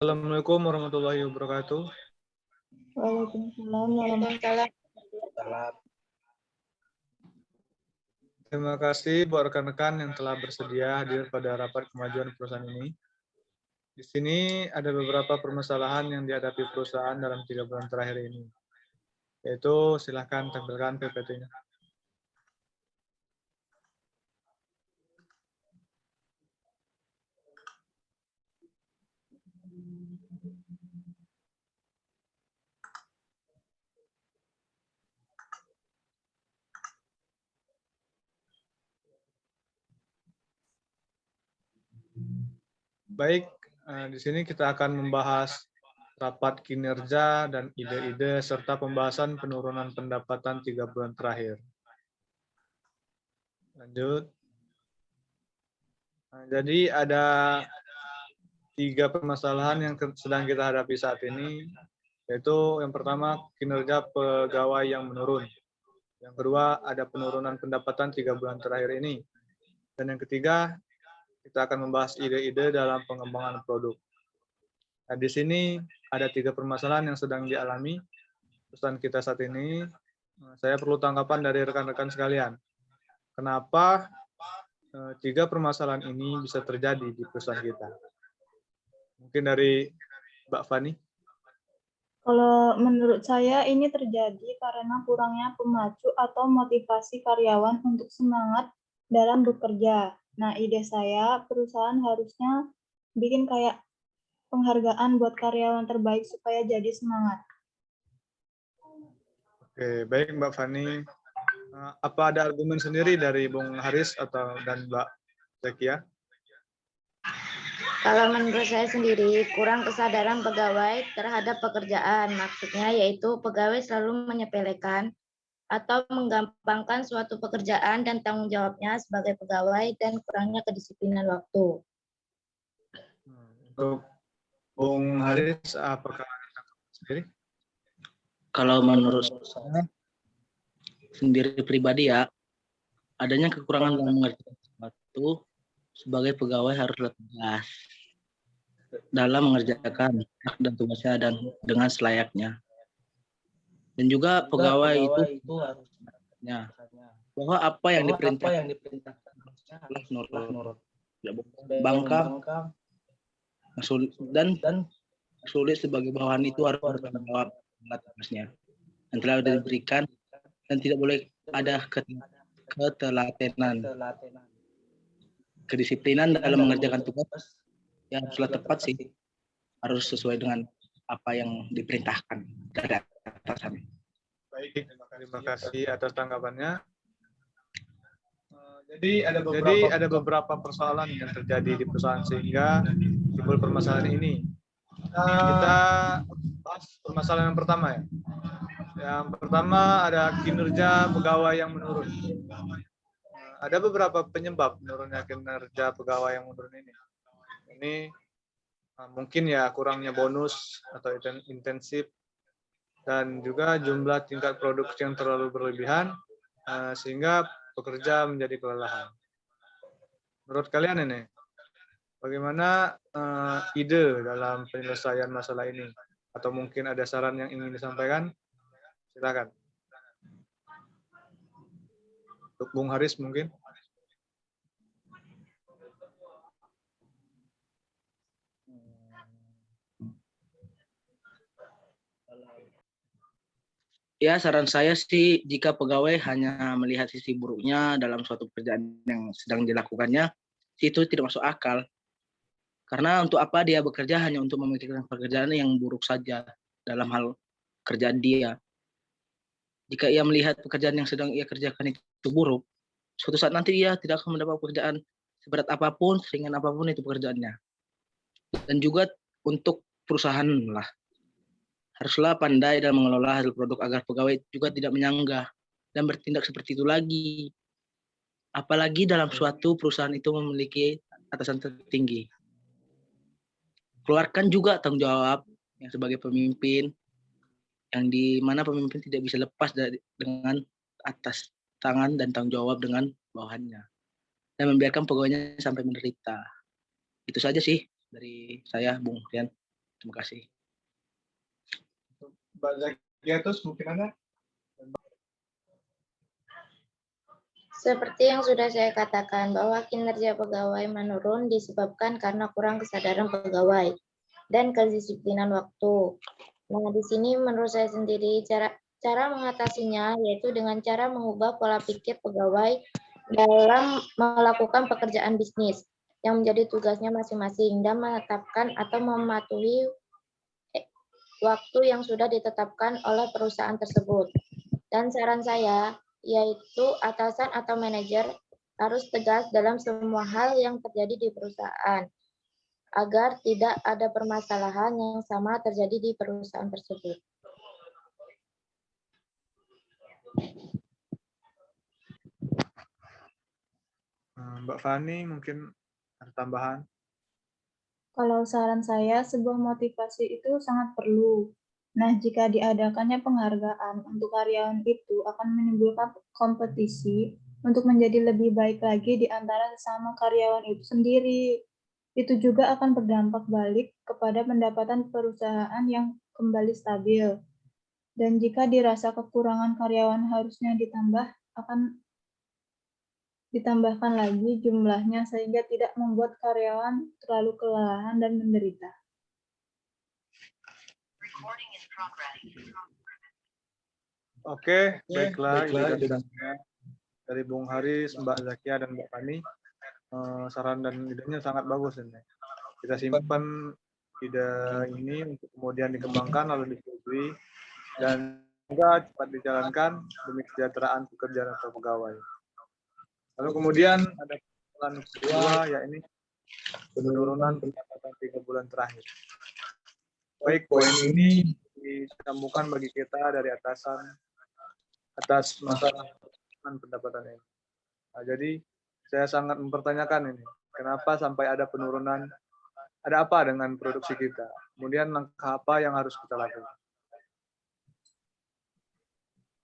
Assalamualaikum warahmatullahi wabarakatuh. Waalaikumsalam warahmatullahi wabarakatuh. Terima kasih buat rekan-rekan yang telah bersedia hadir pada rapat kemajuan perusahaan ini. Di sini ada beberapa permasalahan yang dihadapi perusahaan dalam 3 bulan terakhir ini. Yaitu silahkan tampilkan PPT-nya. Baik, di sini kita akan membahas rapat kinerja dan ide-ide serta pembahasan penurunan pendapatan 3 bulan terakhir. Lanjut. Nah, jadi ada 3 permasalahan yang sedang kita hadapi saat ini, yaitu yang pertama kinerja pegawai yang menurun. Yang kedua ada penurunan pendapatan 3 bulan terakhir ini. Dan yang ketiga kita akan membahas ide-ide dalam pengembangan produk. Nah, di sini ada 3 permasalahan yang sedang dialami perusahaan kita saat ini. Saya perlu tanggapan dari rekan-rekan sekalian. Kenapa 3 permasalahan ini bisa terjadi di perusahaan kita? Mungkin dari Mbak Fani. Kalau menurut saya ini terjadi karena kurangnya pemacu atau motivasi karyawan untuk semangat dalam bekerja. Nah, ide saya perusahaan harusnya bikin kayak penghargaan buat karyawan terbaik supaya jadi semangat. Oke, baik Mbak Fani. Apa ada argumen sendiri dari Bung Haris dan Mbak Zekia? Kalau menurut saya sendiri, kurang kesadaran pegawai terhadap pekerjaan. Maksudnya yaitu pegawai selalu menyepelekan atau menggampangkan suatu pekerjaan dan tanggung jawabnya sebagai pegawai dan kurangnya kedisiplinan waktu. Untuk Bung Haris, apakah sendiri? Kalau menurut saya sendiri pribadi ya, adanya kekurangan dalam mengerjakan sesuatu sebagai pegawai harus tegas dalam mengerjakan hak dan tugasnya dan dengan selayaknya. Dan juga pegawai itu harus bahwa apa yang diperintahkan harus nurut. Bangkang dan sulit sebagai bawahan itu harus bertanggung jawab tugasnya yang telah diberikan dan tidak boleh ada ketelatenan. Kedisiplinan dalam mengerjakan tugas yang sudah tepat sih harus sesuai dengan apa yang diperintahkan dari atasan. Baik, terima kasih atas tanggapannya. Jadi ada beberapa persoalan yang terjadi di perusahaan sehingga timbul permasalahan ini. Kita bahas permasalahan yang pertama ya. Yang pertama ada kinerja pegawai yang menurun. Ada beberapa penyebab menurunnya kinerja pegawai yang menurun ini. Ini mungkin ya kurangnya bonus atau intensif dan juga jumlah tingkat produksi yang terlalu berlebihan sehingga pekerja menjadi kelelahan. Menurut kalian ini, bagaimana ide dalam penyelesaian masalah ini? Atau mungkin ada saran yang ingin disampaikan? Silakan. Untuk Bung Haris mungkin. Ya, saran saya sih jika pegawai hanya melihat sisi buruknya dalam suatu pekerjaan yang sedang dilakukannya, itu tidak masuk akal. Karena untuk apa dia bekerja hanya untuk memikirkan pekerjaan yang buruk saja dalam hal kerjaan dia. Jika ia melihat pekerjaan yang sedang ia kerjakan itu buruk, suatu saat nanti ia tidak akan mendapat pekerjaan seberat apapun, seringan apapun itu pekerjaannya. Dan juga untuk perusahaan lah. Haruslah pandai dalam mengelola hasil produk agar pegawai juga tidak menyanggah dan bertindak seperti itu lagi. Apalagi dalam suatu perusahaan itu memiliki atasan tertinggi. Keluarkan juga tanggung jawab yang sebagai pemimpin, yang di mana pemimpin tidak bisa lepas dengan atas tangan dan tanggung jawab dengan bawahannya. Dan membiarkan pegawainya sampai menderita. Itu saja sih dari saya, Bung Rian. Terima kasih. Mbak Zakiatus mungkin ada? Seperti yang sudah saya katakan, bahwa kinerja pegawai menurun disebabkan karena kurang kesadaran pegawai dan kedisiplinan waktu. Nah, di sini menurut saya sendiri cara mengatasinya yaitu dengan cara mengubah pola pikir pegawai dalam melakukan pekerjaan bisnis yang menjadi tugasnya masing-masing dan menetapkan atau mematuhi waktu yang sudah ditetapkan oleh perusahaan tersebut. Dan saran saya yaitu atasan atau manajer harus tegas dalam semua hal yang terjadi di perusahaan agar tidak ada permasalahan yang sama terjadi di perusahaan tersebut. Mbak Fani mungkin ada tambahan? Kalau saran saya, sebuah motivasi itu sangat perlu. Nah, jika diadakannya penghargaan untuk karyawan itu akan menimbulkan kompetisi untuk menjadi lebih baik lagi di antara sesama karyawan itu sendiri. Itu juga akan berdampak balik kepada pendapatan perusahaan yang kembali stabil. Dan jika dirasa kekurangan karyawan harusnya akan ditambahkan lagi jumlahnya sehingga tidak membuat karyawan terlalu kelelahan dan menderita. Oke, baiklah. Dari Bung Haris, Mbak Zakia, dan Mbak Fani, saran dan idenya sangat bagus ini. Kita simpan ide ini untuk kemudian dikembangkan lalu disetujui dan juga cepat dijalankan demi kesejahteraan pekerja atau pegawai. Lalu kemudian ada persoalan kedua, yakni penurunan pendapatan 3 bulan terakhir. Baik, poin ini disambungkan bagi kita dari atasan atas masalah pendapatan ini. Nah, jadi saya sangat mempertanyakan ini, kenapa sampai ada penurunan, ada apa dengan produksi kita? Kemudian langkah apa yang harus kita lakukan?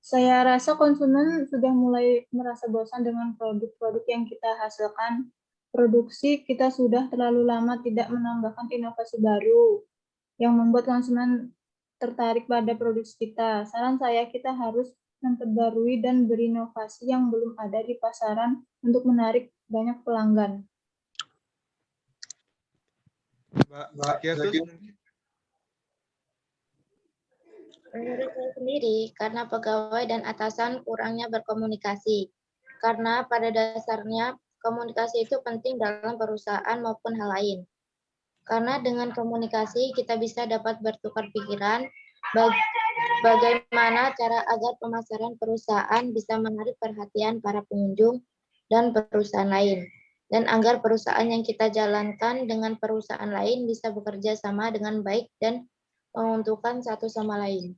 Saya rasa konsumen sudah mulai merasa bosan dengan produk-produk yang kita hasilkan. Produksi kita sudah terlalu lama tidak menambahkan inovasi baru yang membuat konsumen tertarik pada produksi kita. Saran saya, kita harus memperbarui dan berinovasi yang belum ada di pasaran untuk menarik banyak pelanggan. Mbak Zakiatus, Menurut saya sendiri, karena pegawai dan atasan kurangnya berkomunikasi. Karena pada dasarnya komunikasi itu penting dalam perusahaan maupun hal lain. Karena dengan komunikasi kita bisa dapat bertukar pikiran bagaimana cara agar pemasaran perusahaan bisa menarik perhatian para pengunjung dan perusahaan lain. Dan agar perusahaan yang kita jalankan dengan perusahaan lain bisa bekerja sama dengan baik dan menguntungkan satu sama lain.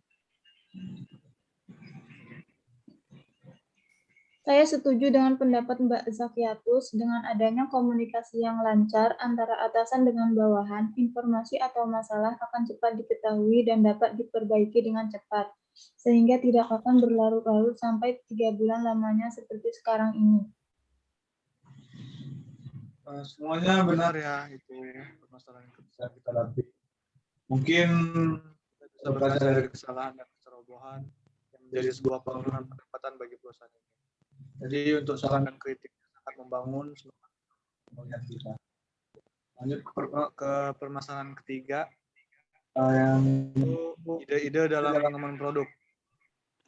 Saya setuju dengan pendapat Mbak Zakiatus. Dengan adanya komunikasi yang lancar antara atasan dengan bawahan, informasi atau masalah akan cepat diketahui dan dapat diperbaiki dengan cepat, sehingga tidak akan berlarut-larut sampai 3 bulan lamanya seperti sekarang ini. semuanya benar ya, itu permasalahan yang bisa kita latih. Mungkin kita bisa belajar dari kesalahan dan kecerobohan yang menjadi sebuah penurunan pendapatan bagi perusahaan ini. Jadi untuk saran dan kritik sangat membangun semangat melihat kita. Lanjut ke permasalahan ketiga, yang ide-ide dalam pengembangan produk,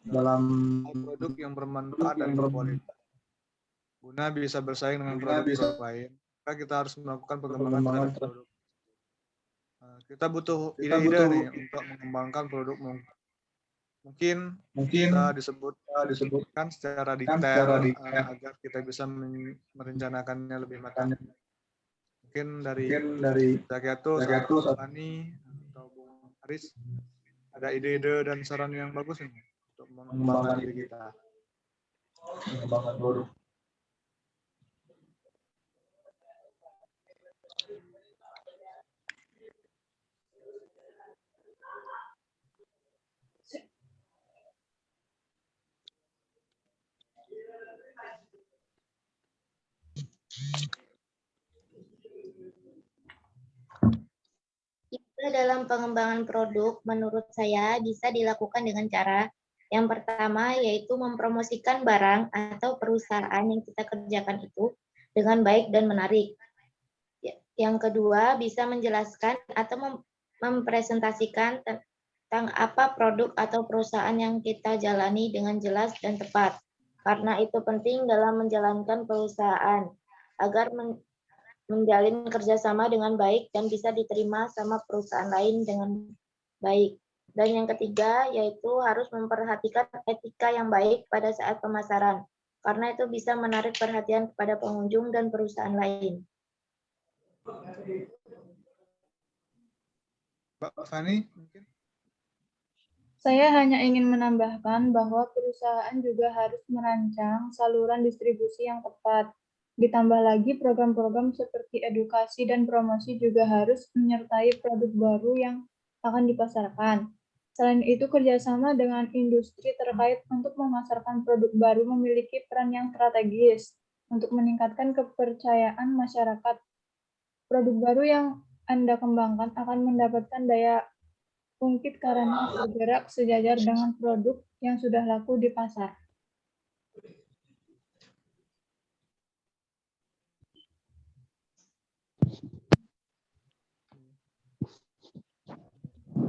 dalam produk yang bermanfaat dan berkualitas. Guna bisa bersaing dengan produk lain, maka kita harus melakukan pengembangan terhadap produk. Kita butuh ide-ide nih untuk mengembangkan produk. Mungkin bisa disebutkan secara detail agar kita bisa merencanakannya lebih matang. Mungkin dari Zakiatus, Fani, atau Bung Haris, ada ide-ide dan saran yang bagus ini untuk mengembangkan diri kita, mengembangkan produk. Kita dalam pengembangan produk, menurut saya bisa dilakukan dengan cara yang pertama yaitu mempromosikan barang atau perusahaan yang kita kerjakan itu dengan baik dan menarik. Yang kedua, bisa menjelaskan atau mempresentasikan tentang apa produk atau perusahaan yang kita jalani dengan jelas dan tepat. Karena itu penting dalam menjalankan perusahaan agar menjalin kerjasama dengan baik dan bisa diterima sama perusahaan lain dengan baik. Dan yang ketiga yaitu harus memperhatikan etika yang baik pada saat pemasaran, karena itu bisa menarik perhatian kepada pengunjung dan perusahaan lain. Mbak Fani, mungkin? Saya hanya ingin menambahkan bahwa perusahaan juga harus merancang saluran distribusi yang tepat. Ditambah lagi program-program seperti edukasi dan promosi juga harus menyertai produk baru yang akan dipasarkan. Selain itu, kerjasama dengan industri terkait untuk memasarkan produk baru memiliki peran yang strategis untuk meningkatkan kepercayaan masyarakat. Produk baru yang Anda kembangkan akan mendapatkan daya ungkit karena bergerak sejajar dengan produk yang sudah laku di pasar.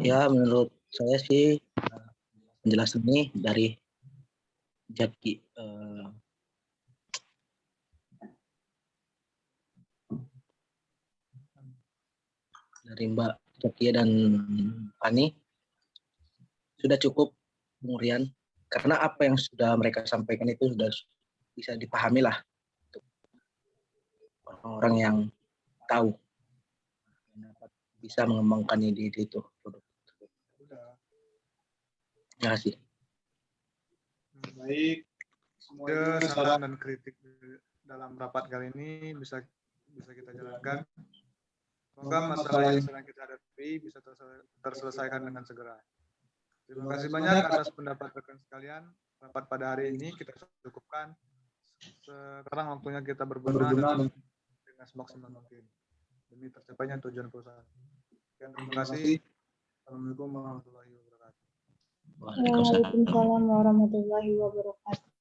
Ya, menurut saya sih penjelasan ini dari Jaki dari Mbak Jaki dan Fani sudah cukup, Bung Rian, karena apa yang sudah mereka sampaikan itu sudah bisa dipahami lah orang-orang yang tahu dapat bisa mengembangkan ide itu produk. Terima kasih. Baik, semoga saran dan kritik dalam rapat kali ini bisa kita jalankan. Semoga masalah yang sedang kita hadapi bisa terselesaikan dengan segera. Terima kasih banyak atas pendapat rekan sekalian. Rapat pada hari ini kita cukupkan. Sekarang waktunya kita berbenah dengan semaksimal mungkin demi tercapainya tujuan perusahaan. Terima kasih. Assalamualaikum warahmatullahi wabarakatuh. Waalaikumsalam warahmatullahi wabarakatuh.